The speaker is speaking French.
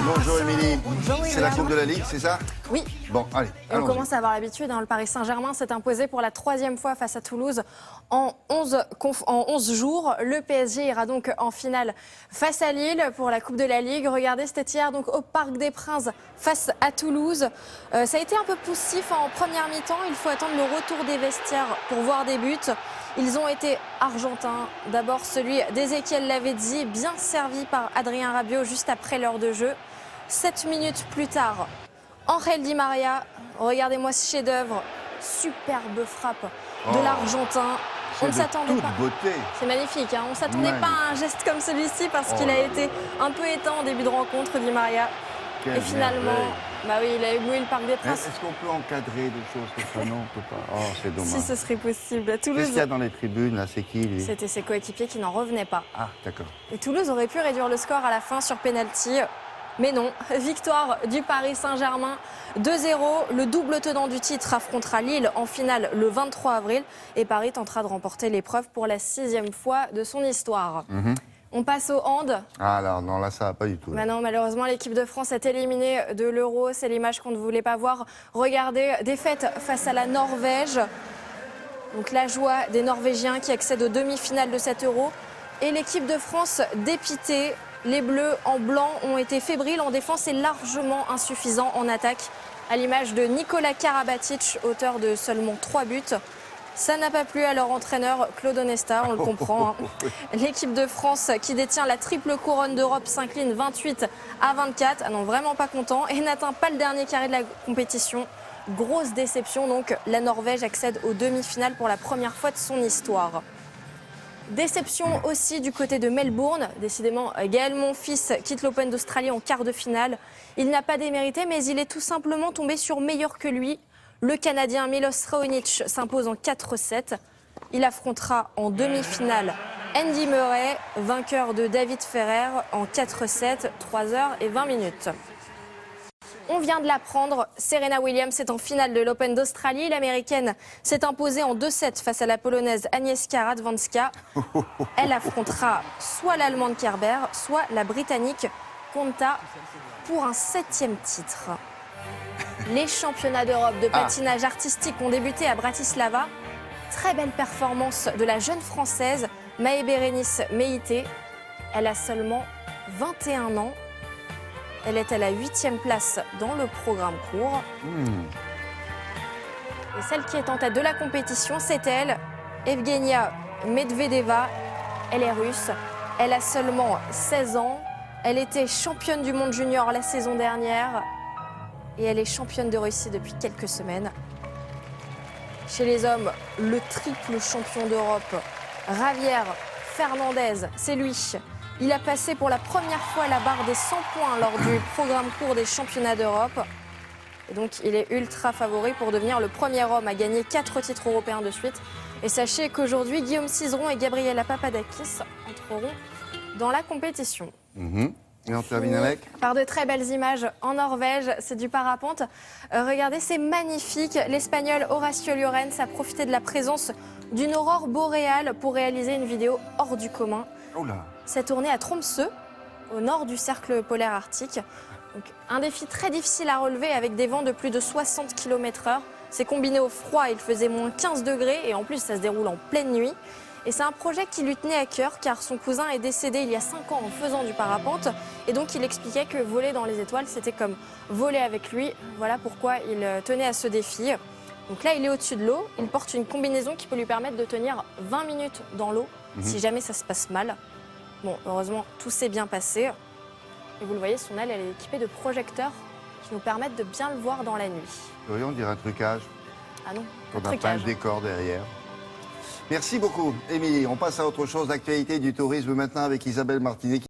Bonjour Émilie. Bonjour, C'est la Coupe de la Ligue, c'est ça? Oui. Bon, allez, On commence à avoir l'habitude. Le Paris Saint-Germain s'est imposé pour la 3e fois face à Toulouse en 11 jours. Le PSG ira donc en finale face à Lille pour la Coupe de la Ligue. Regardez, c'était hier donc au Parc des Princes face à Toulouse. Ça a été un peu poussif en première mi-temps. Il faut attendre le retour des vestiaires pour voir des buts. Ils ont été argentins. D'abord celui d'Ezequiel Lavezzi, bien servi par Adrien Rabiot juste après l'heure de jeu. 7 minutes plus tard, Angel Di Maria, regardez-moi ce chef-d'œuvre, superbe frappe de l'Argentin. On ne s'attendait pas. Beauté. C'est magnifique, hein. On ne s'attendait pas à un geste comme celui-ci parce qu'il a été un peu éteint en début de rencontre, Di Maria. Quelle et finalement, bah oui, il a ébloui le Parc des Princes. Est-ce qu'on peut encadrer des choses comme ça? Non, on ne peut pas. Oh, c'est dommage. Si ce serait possible. Qu'est-ce qu'il y a dans les tribunes là? C'est qui lui? C'était ses coéquipiers qui n'en revenaient pas. Ah, d'accord. Et Toulouse aurait pu réduire le score à la fin sur pénalty. Mais non, victoire du Paris Saint-Germain 2-0. Le double tenant du titre affrontera Lille en finale le 23 avril. Et Paris tentera de remporter l'épreuve pour la 6e fois de son histoire. On passe au hand. Ah alors, non, là, ça va pas du tout. Bah non, malheureusement, l'équipe de France est éliminée de l'Euro. C'est l'image qu'on ne voulait pas voir. Regardez, défaite face à la Norvège. Donc la joie des Norvégiens qui accèdent aux demi-finales de cet Euro. Et l'équipe de France dépitée. Les Bleus en blanc ont été fébriles en défense et largement insuffisants en attaque. À l'image de Nikola Karabatic, auteur de seulement 3 buts. Ça n'a pas plu à leur entraîneur Claude Onesta, on le comprend. Hein. L'équipe de France qui détient la triple couronne d'Europe s'incline 28-24. Ah non, vraiment pas content. Et n'atteint pas le dernier carré de la compétition. Grosse déception donc, la Norvège accède aux demi-finales pour la première fois de son histoire. Déception aussi du côté de Melbourne. Décidément, Gaël Monfils quitte l'Open d'Australie en quart de finale. Il n'a pas démérité, mais il est tout simplement tombé sur meilleur que lui. Le Canadien Milos Raonic s'impose en 4-7. Il affrontera en demi-finale Andy Murray, vainqueur de David Ferrer, en 4-7, 3h20. On vient de l'apprendre, Serena Williams est en finale de l'Open d'Australie. L'Américaine s'est imposée en 2-7 face à la Polonaise Agnieszka Radwanska. Elle affrontera soit l'Allemande Kerber, soit la Britannique Konta pour un 7e titre. Les championnats d'Europe de patinage artistique ont débuté à Bratislava. Très belle performance de la jeune Française Maë Bérénice Meïté. Elle a seulement 21 ans. Elle est à la 8e place dans le programme court. Et celle qui est en tête de la compétition, c'est elle, Evgenia Medvedeva. Elle est russe. Elle a seulement 16 ans. Elle était championne du monde junior la saison dernière. Et elle est championne de Russie depuis quelques semaines. Chez les hommes, le triple champion d'Europe, Javier Fernandez, c'est lui. Il a passé pour la première fois la barre des 100 points lors du programme court des championnats d'Europe. Et donc, il est ultra favori pour devenir le premier homme à gagner 4 titres européens de suite. Et sachez qu'aujourd'hui, Guillaume Cizeron et Gabriela Papadakis entreront dans la compétition. Et on termine avec par de très belles images en Norvège, c'est du parapente. Regardez, c'est magnifique. L'Espagnol Horacio Llorens a profité de la présence d'une aurore boréale pour réaliser une vidéo hors du commun. C'est tourné à Tromsø, au nord du cercle polaire arctique. Donc, un défi très difficile à relever avec des vents de plus de 60 km/h. C'est combiné au froid, il faisait moins 15 degrés et en plus ça se déroule en pleine nuit. Et c'est un projet qui lui tenait à cœur car son cousin est décédé il y a 5 ans en faisant du parapente. Et donc il expliquait que voler dans les étoiles, c'était comme voler avec lui. Voilà pourquoi il tenait à ce défi. Donc là, il est au-dessus de l'eau. Il porte une combinaison qui peut lui permettre de tenir 20 minutes dans l'eau si jamais ça se passe mal. Bon, heureusement, tout s'est bien passé. Et vous le voyez, son aile, elle est équipée de projecteurs qui nous permettent de bien le voir dans la nuit. Oui, on dirait un trucage. Ah non, on n'a pas le décor derrière. Merci beaucoup, Émilie. On passe à autre chose, l'actualité du tourisme maintenant avec Isabelle Martinet.